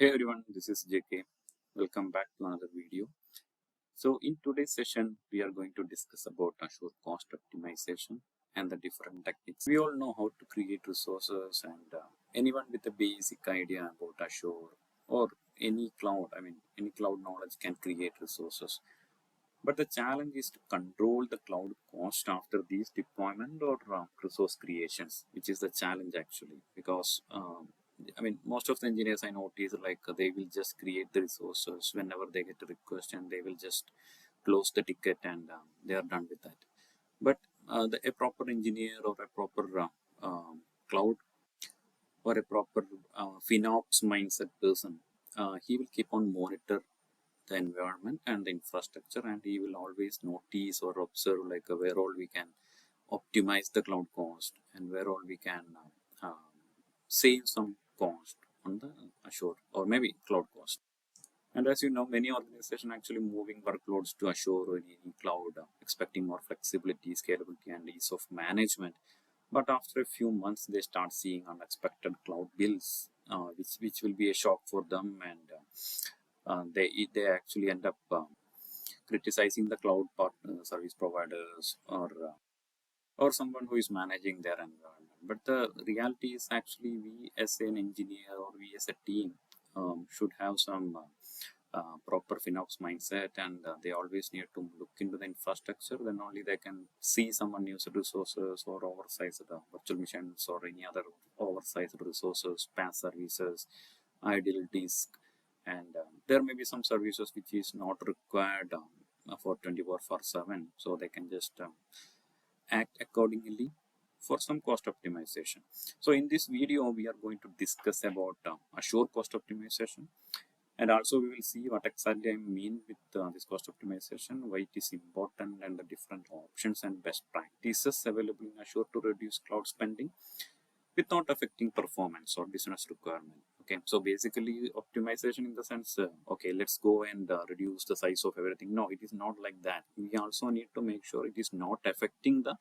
Hey everyone, this is JK. Welcome back to another video. So in today's session, we are going to discuss about Azure Cost Optimization and the different techniques. We all know how to create resources and anyone with a basic idea about Azure or any cloud, any cloud knowledge can create resources. But the challenge is to control the cloud cost after these deployment or resource creations, which is the challenge actually. Because most of the engineers I notice they will just create the resources whenever they get a request, and they will just close the ticket and they are done with that. But a proper engineer or a proper cloud or a proper FinOps mindset person, he will keep on monitor the environment and the infrastructure, and he will always notice or observe where all we can optimize the cloud cost and where all we can save some cost on the Azure or maybe cloud cost. And as you know, many organizations actually moving workloads to Azure or any cloud, expecting more flexibility, scalability, and ease of management. But after a few months, they start seeing unexpected cloud bills, which will be a shock for them, and they actually end up criticizing the cloud partner service providers or someone who is managing their environment. But the reality is actually we as an engineer or we as a team should have some proper FinOps mindset, and they always need to look into the infrastructure. Then only they can see some unused resources or oversized virtual machines or any other oversized resources, PaaS services, idle disk, and there may be some services which is not required for 24/7, so they can just act accordingly for some cost optimization. So in this video we are going to discuss about Azure cost optimization, and also we will see what exactly I mean with this cost optimization, why it is important, and the different options and best practices available in Azure to reduce cloud spending without affecting performance or business requirement. Okay, so basically optimization in the sense, okay, let's go and reduce the size of everything. No, it is not like that. We also need to make sure it is not affecting the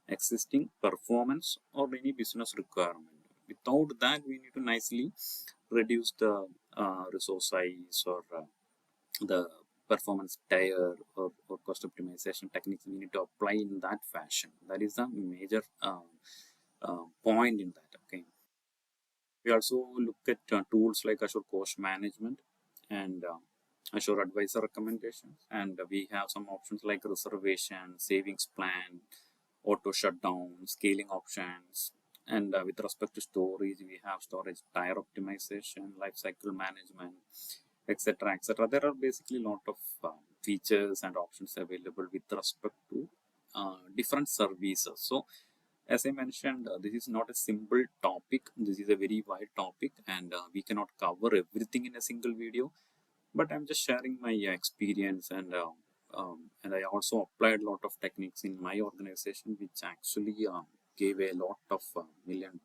existing performance or any business requirement. Without that, we need to nicely reduce the resource size or the performance tier or cost optimization techniques. We need to apply in that fashion. That is the major point in that. Okay, we also look at tools like Azure Cost Management and Azure Advisor recommendations, and we have some options like reservation, savings plan, auto shutdown, scaling options, and with respect to storage, we have storage tier optimization, lifecycle management, etc., etc. There are basically a lot of features and options available with respect to different services. So as I mentioned, this is not a simple topic. This is a very wide topic, and we cannot cover everything in a single video. But I'm just sharing my experience, and I also applied a lot of techniques in my organization, which actually gave a lot of $1 million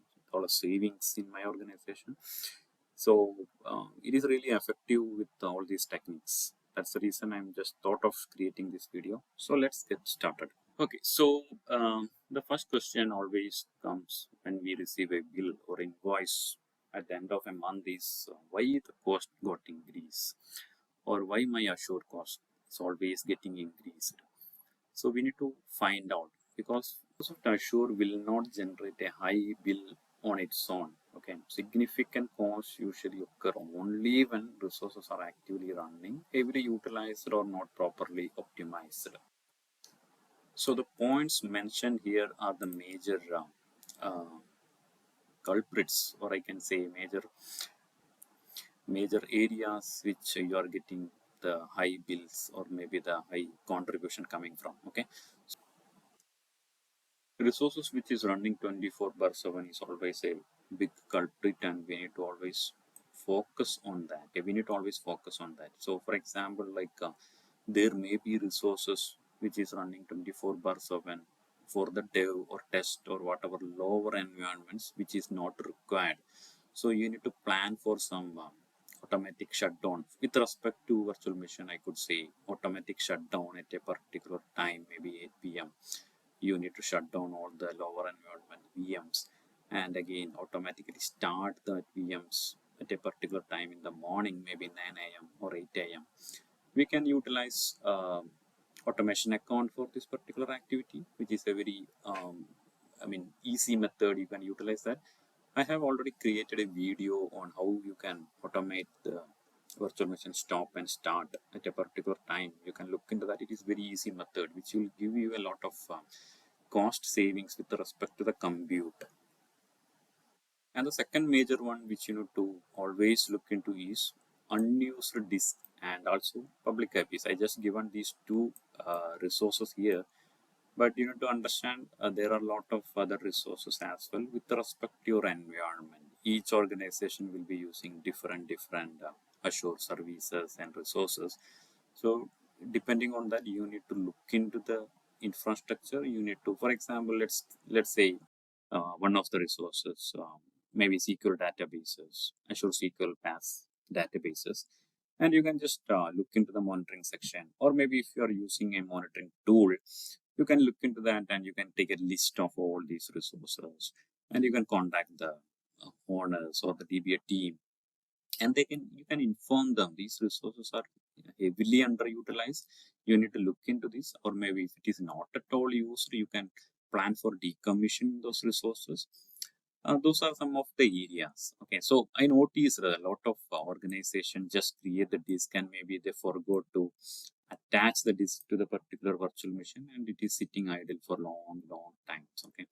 savings in my organization. So it is really effective with all these techniques. That's the reason I'm just thought of creating this video. So let's get started. Okay, so the first question always comes when we receive a bill or invoice at the end of a month is why the cost got increased, or why my Azure cost is always getting increased. So we need to find out, because Azure will not generate a high bill on its own. Okay, significant costs usually occur only when resources are actively running, heavily utilized, or not properly optimized. So the points mentioned here are the major culprits, or I can say major areas which you are getting the high bills or maybe the high contribution coming from. Okay, resources which is running 24/7 is always a big culprit, and we need to always focus on that. Okay, we need to always focus on that. So for example, there may be resources which is running 24/7 for the dev or test or whatever lower environments which is not required. So you need to plan for some automatic shutdown with respect to virtual machine. I could say automatic shutdown at a particular time, maybe 8 p.m. You need to shut down all the lower environment VMs, and again automatically start the VMs at a particular time in the morning, maybe 9 a.m. or 8 a.m., we can utilize automation account for this particular activity, which is a very easy method. You can utilize that. I have already created a video on how you can automate the virtual machine stop and start at a particular time. You can look into that. It is very easy method, which will give you a lot of cost savings with respect to the compute. And the second major one which you need to always look into is unused disk and also public IPs. I just given these two resources here, but you need to understand there are a lot of other resources as well with respect to your environment. Each organization will be using different Azure services and resources. So depending on that, you need to look into the infrastructure. You need to, for example, let's say one of the resources, maybe SQL databases, Azure SQL PaaS databases, and you can just look into the monitoring section. Or maybe if you are using a monitoring tool, you can look into that and you can take a list of all these resources, and you can contact the owners or the DBA team, and you can inform them these resources are heavily underutilized. You need to look into this, or maybe if it is not at all used, you can plan for decommissioning those resources. Those are some of the areas. Okay, so I noticed a lot of organization just create the disk and maybe they forgot to attach the disk to the particular virtual machine, and it is sitting idle for long times. Okay,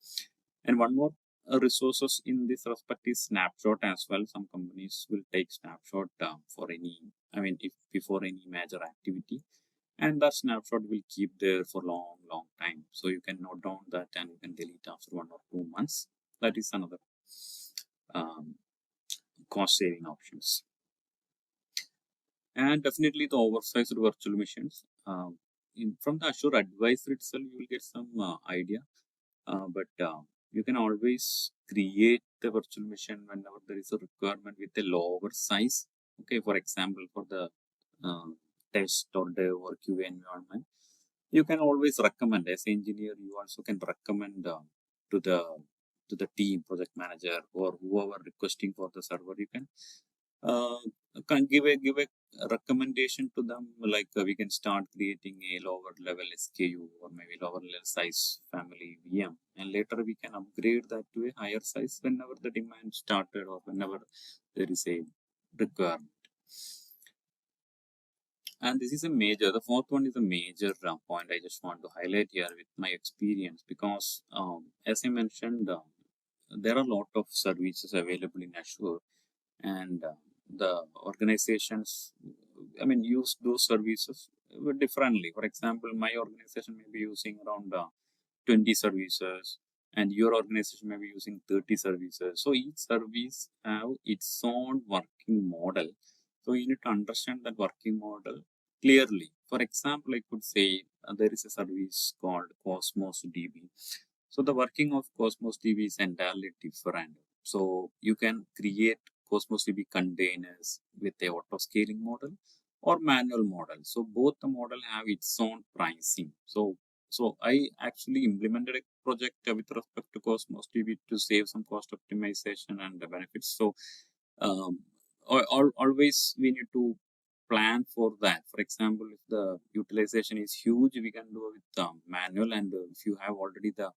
and one more resources in this respect is snapshot as well. Some companies will take snapshot for any, if before any major activity, and that snapshot will keep there for long time. So you can note down that and you can delete after 1 or 2 months. That is another um, cost saving options. And definitely the oversized virtual machines. From the Azure Advisor itself, you will get some idea. But you can always create the virtual machine whenever there is a requirement with a lower size. Okay, for example, for the test or dev or QA environment, you can always recommend as an engineer. You also can recommend to the team, project manager, or whoever requesting for the server. You uh, can give a recommendation to them, like we can start creating a lower level SKU or maybe lower level size family VM, and later we can upgrade that to a higher size whenever the demand started or whenever there is a requirement. And this is a major, the fourth one is a major point I just want to highlight here with my experience, because as I mentioned, there are a lot of services available in Azure, and the organizations, use those services differently. For example, my organization may be using around 20 services, and your organization may be using 30 services. So each service have its own working model. So you need to understand that working model clearly. For example, I could say there is a service called Cosmos DB. So the working of Cosmos DB is entirely different. So you can create Cosmos DB containers with a auto scaling model or manual model. So both the model have its own pricing. So I actually implemented a project with respect to Cosmos DB to save some cost optimization and the benefits. So um, always we need to plan for that. For example, if the utilization is huge, we can do it with manual, and if you have already the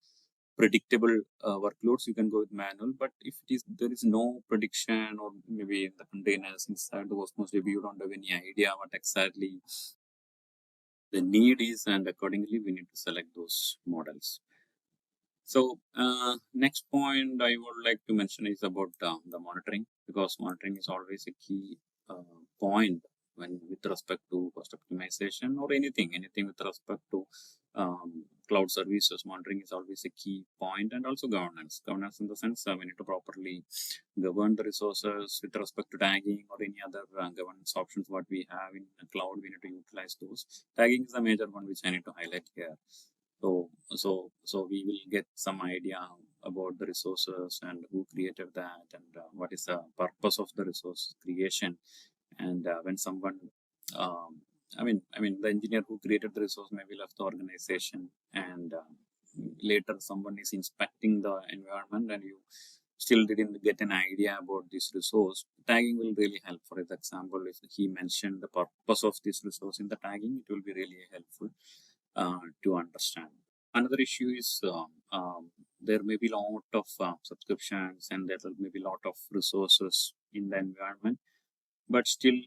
predictable workloads, you can go with manual. But if it is there is no prediction, or maybe the containers inside the Cosmos DB, you don't have any idea what exactly the need is, and accordingly we need to select those models. So next point I would like to mention is about the monitoring, because monitoring is always a key point when with respect to cost optimization or anything with respect to cloud services. Monitoring is always a key point, and also governance in the sense we need to properly govern the resources with respect to tagging or any other governance options what we have in the cloud. We need to utilize those. Tagging is the major one which I need to highlight here. So we will get some idea about the resources and who created that, and what is the purpose of the resource creation. And when someone, the engineer who created the resource maybe left the organization, and later someone is inspecting the environment, and you still didn't get an idea about this resource, tagging will really help. For example, if he mentioned the purpose of this resource in the tagging, it will be really helpful to understand. Another issue is there may be a lot of subscriptions and there may be a lot of resources in the environment, but still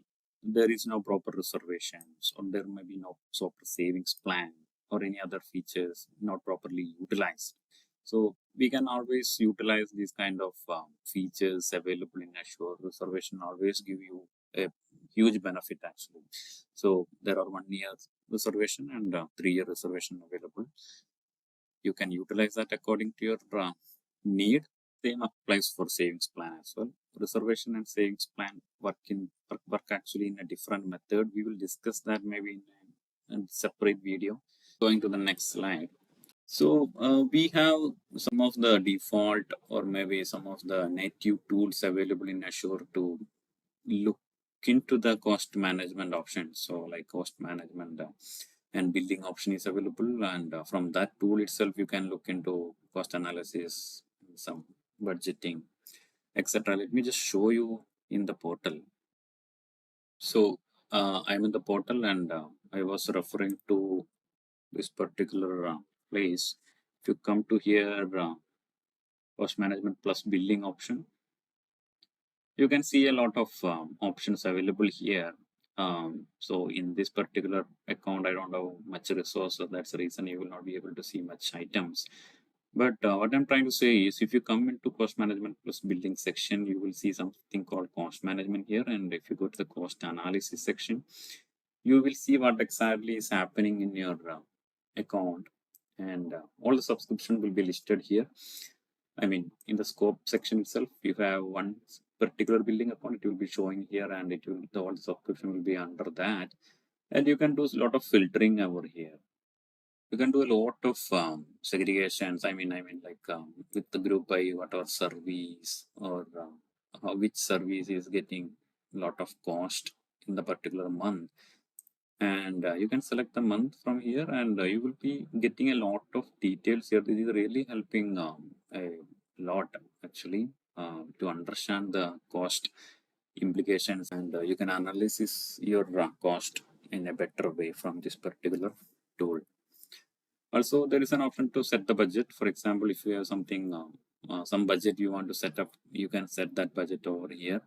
there is no proper reservations, or there may be no proper savings plan or any other features not properly utilized. So we can always utilize these kind of features available in Azure. Reservation always give you a huge benefit actually. So there are 1 year reservation and 3 year reservation available. You can utilize that according to your need. Same applies for savings plan as well. Reservation and savings plan work actually in a different method. We will discuss that maybe in a separate video. Going to the next slide. So we have some of the default or maybe some of the native tools available in Azure to look into the cost management options. So like cost management and billing option is available, and from that tool itself you can look into cost analysis, some budgeting, etc. Let me just show you in the portal. So I'm in the portal, and I was referring to this particular place. If you come to here, cost management plus billing option, you can see a lot of options available here. So in this particular account, I don't have much resource, so that's the reason you will not be able to see much items. But what I'm trying to say is, if you come into cost management plus billing section, you will see something called cost management here. And if you go to the cost analysis section, you will see what exactly is happening in your account, and all the subscription will be listed here. I mean, in the scope section itself, if you have one particular billing account, it will be showing here, and it will the all subscription will be under that. And you can do a lot of filtering over here. You can do a lot of segregations. I mean, like with the group by whatever service or which service is getting a lot of cost in the particular month, and you can select the month from here, and you will be getting a lot of details here. This is really helping a lot actually to understand the cost implications, and you can analyze your cost in a better way from this particular tool. Also, there is an option to set the budget. For example, if you have something some budget you want to set up, you can set that budget over here,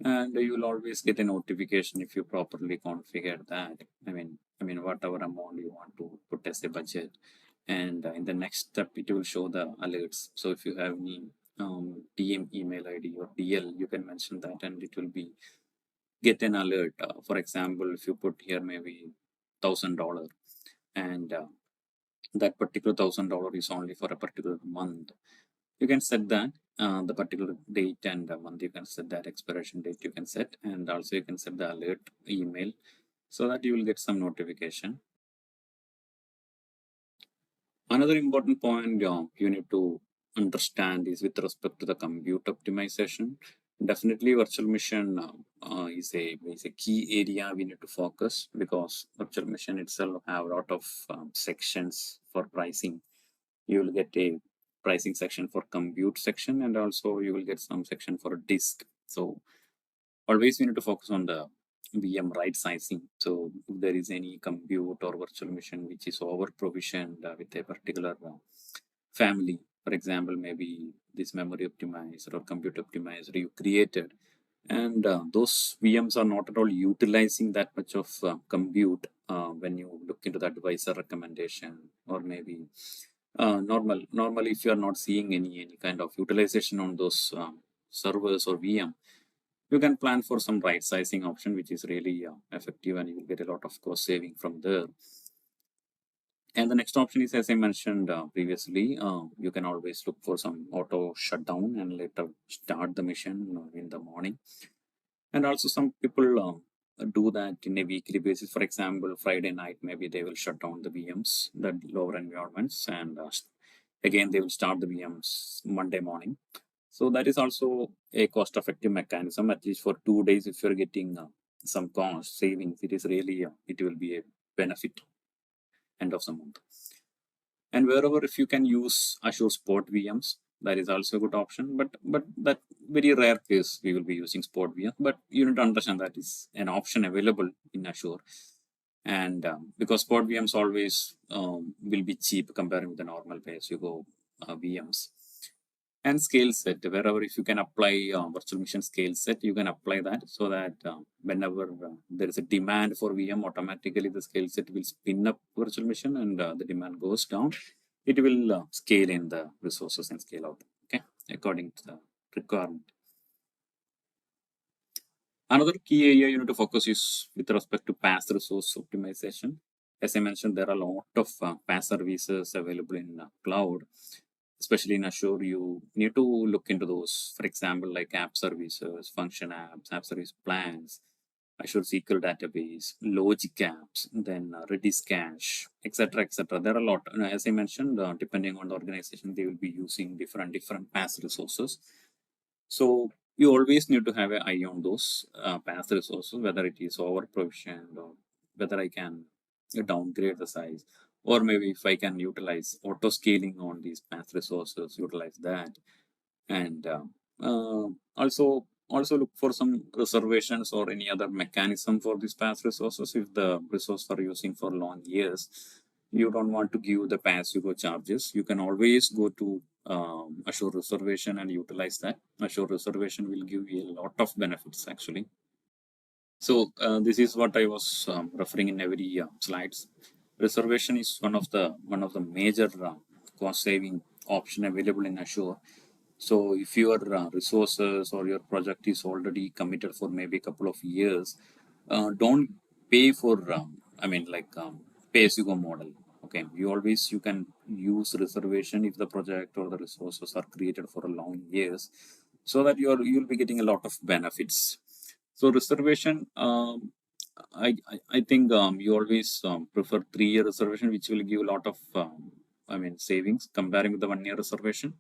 and you will always get a notification if you properly configure that. I mean whatever amount you want to put as a budget, and in the next step it will show the alerts. So if you have any DM email ID or DL, you can mention that, and it will be get an alert. For example, if you put here maybe $1,000, and that particular $1,000 is only for a particular month, you can set that the particular date and month. You can set that expiration date, you can set, and also you can set the alert email so that you will get some notification. Another important point you need to understand is with respect to the compute optimization. Definitely virtual machine is a key area we need to focus, because virtual machine itself have a lot of sections for pricing. You will get a pricing section for compute section, and also you will get some section for disk. So always we need to focus on the VM right sizing. So if there is any compute or virtual machine which is over provisioned with a particular family, for example, maybe this memory optimized or compute optimized you created, and those VMs are not at all utilizing that much of compute when you look into the advisor recommendation, or maybe normally if you are not seeing any kind of utilization on those servers or VM, you can plan for some right sizing option, which is really effective, and you will get a lot of cost saving from there. And the next option is, as I mentioned previously, you can always look for some auto shutdown and later start the mission in the morning. And also some people do that in a weekly basis. For example, Friday night, maybe they will shut down the VMs, the lower environments, and again they will start the VMs Monday morning. So that is also a cost-effective mechanism. At least for 2 days, if you're getting some cost savings, it is really it will be a benefit end of the month. And wherever if you can use Azure Spot VMs, That is also a good option, but that very rare case we will be using Spot VM. But you need to understand that is an option available in Azure, and because Spot VMs always will be cheap comparing with the normal pay as you go VMs. And scale set, wherever if you can apply virtual machine scale set, you can apply that, so that whenever there is a demand for VM, automatically the scale set will spin up virtual machine, and the demand goes down, it will scale in the resources and scale out, okay, according to the requirement. Another key area you need to focus is with respect to PaaS resource optimization. As I mentioned, there are a lot of PaaS services available in cloud. Especially in Azure, you need to look into those. For example, like app services, function apps, app service plans, Azure SQL database, logic apps, then Redis cache, etc., etc. There are a lot. As I mentioned, depending on the organization, they will be using different PaaS resources. So you always need to have an eye on those PaaS resources, whether it is over provisioned or whether I can downgrade the size, or maybe if I can utilize auto scaling on these PaaS resources, utilize that, and also look for some reservations or any other mechanism for these PaaS resources. If the resource are using for long years, you don't want to give the pay-as-you-go charges. You can always go to Azure reservation and utilize that. Azure reservation will give you a lot of benefits actually. So this is what I was referring in every slides. Reservation is one of the major cost saving option available in Azure. So if your resources or your project is already committed for maybe a couple of years, don't pay for pay as you go model. Okay, you can use reservation if the project or the resources are created for a long years, so that you'll be getting a lot of benefits. So reservation, I think you always prefer 3-year reservation, which will give a lot of savings comparing with the 1-year reservation.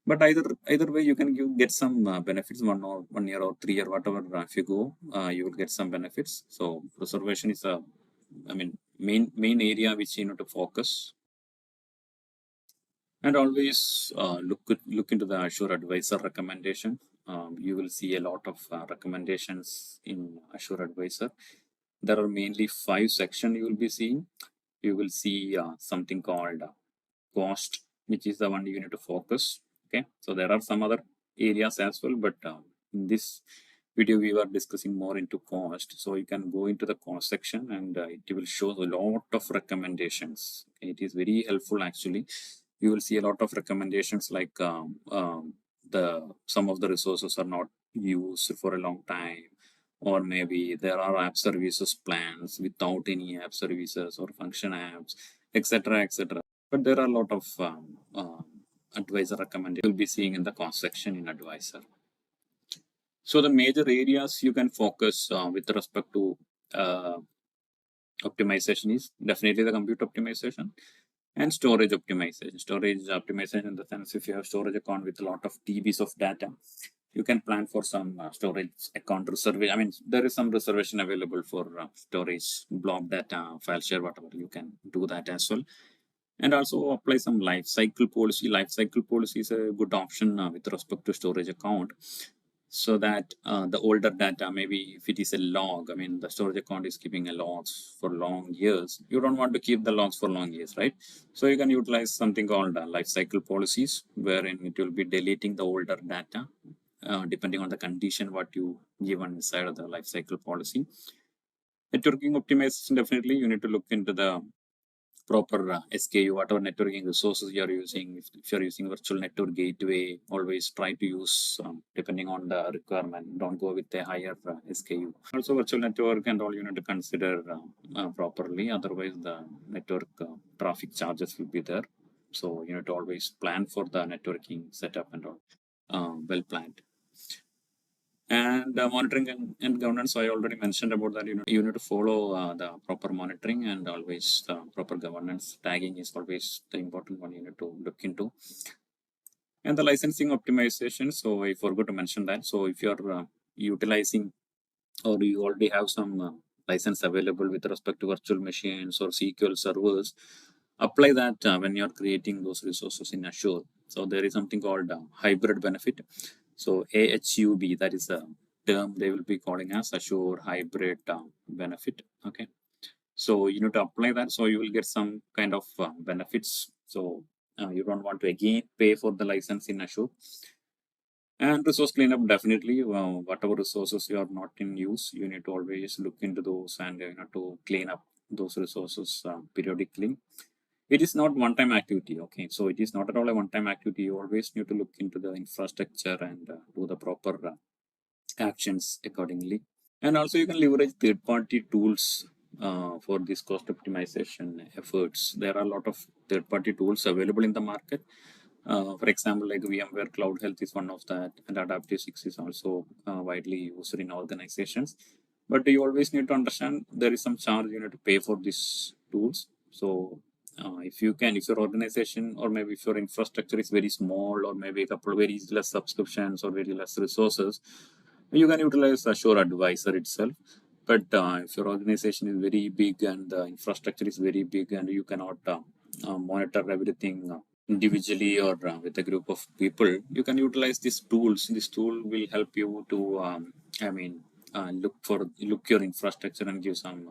But either way, you can get some benefits, 1 year or 3 year, whatever. If you go, you will get some benefits. So reservation is main area which you need to focus. And always look into the Azure Advisor recommendation. You will see a lot of recommendations in Azure Advisor. There are mainly 5 sections you will be seeing. You will see something called cost, which is the one you need to focus. Okay, so there are some other areas as well, but in this video we were discussing more into cost. So you can go into the cost section, and it will show a lot of recommendations. It is very helpful actually. You will see a lot of recommendations like some of the resources are not used for a long time, or maybe there are app services plans without any app services or function apps, etc., etc. But there are a lot of advisor recommendations you'll be seeing in the cost section in Advisor. So the major areas you can focus with respect to optimization is definitely the compute optimization and storage optimization. Storage optimization in the sense, if you have storage account with a lot of TBs of data, you can plan for some storage account reservation. I mean, there is some reservation available for storage, block data, file share, whatever. You can do that as well. And also apply some life cycle policy. Life cycle policy is a good option with respect to storage account, so that the older data, maybe if it is a log, I mean, the storage account is keeping a logs for long years. You don't want to keep the logs for long years, right? So you can utilize something called life cycle policies, wherein it will be deleting the older data depending on the condition what you given inside of the life cycle policy. Networking optimization, definitely you need to look into the proper SKU, whatever networking resources you are using. If you are using virtual network gateway, always try to use depending on the requirement. Don't go with a higher SKU. Also, virtual network and all you need to consider properly. Otherwise, the network traffic charges will be there. So you need to always plan for the networking setup and all well planned. And monitoring and governance, I already mentioned about that. You need to follow the proper monitoring and always the proper governance. Tagging is always the important one you need to look into. And the licensing optimization. So I forgot to mention that. So if you're utilizing, or you already have some license available with respect to virtual machines or SQL servers, apply that when you're creating those resources in Azure. So there is something called hybrid benefit. So AHUB, that is a term they will be calling as Azure hybrid benefit. Okay. So you need to apply that. So you will get some kind of benefits. So you don't want to again pay for the license in Azure. And resource cleanup, definitely. Whatever resources you are not in use, you need to always look into those and you know to clean up those resources periodically. It is not one-time activity. Okay, so it is not at all a one-time activity. You always need to look into the infrastructure and do the proper actions accordingly. And also you can leverage third-party tools for this cost optimization efforts. There are a lot of third-party tools available in the market. For example, like VMware Cloud Health is one of that, and Adaptive 6 is also widely used in organizations. But you always need to understand there is some charge you need to pay for these tools. So if you can, if your organization or maybe if your infrastructure is very small or maybe a couple of very less subscriptions or very less resources, you can utilize Azure Advisor itself. But if your organization is very big and the infrastructure is very big and you cannot monitor everything individually or with a group of people, you can utilize these tools. This tool will help you to, look your infrastructure and give some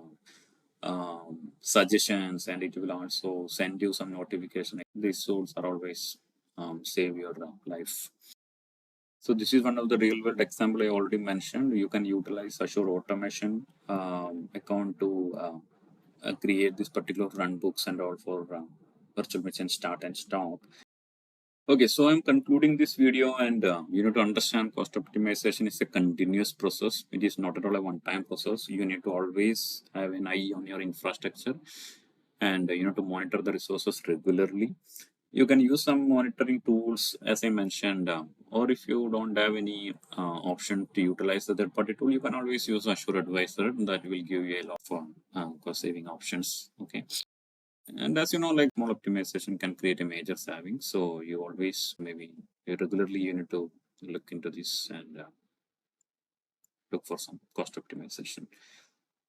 suggestions, and it will also send you some notification. These tools are always save your life. So this is one of the real world example I already mentioned. You can utilize Azure Automation account to create this particular run books and all for virtual machine start and stop. Okay, so I'm concluding this video, and you need to understand cost optimization is a continuous process. It is not at all a one-time process. You need to always have an eye on your infrastructure, and you know to monitor the resources regularly. You can use some monitoring tools, as I mentioned, or if you don't have any option to utilize the third-party tool, you can always use Azure Advisor. That will give you a lot of cost-saving options. Okay. And as you know, like small optimization can create a major saving. So you always maybe regularly you need to look into this and look for some cost optimization.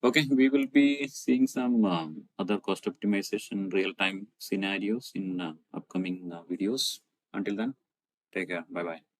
Okay, we will be seeing some other cost optimization real-time scenarios in upcoming videos. Until then, take care. Bye bye.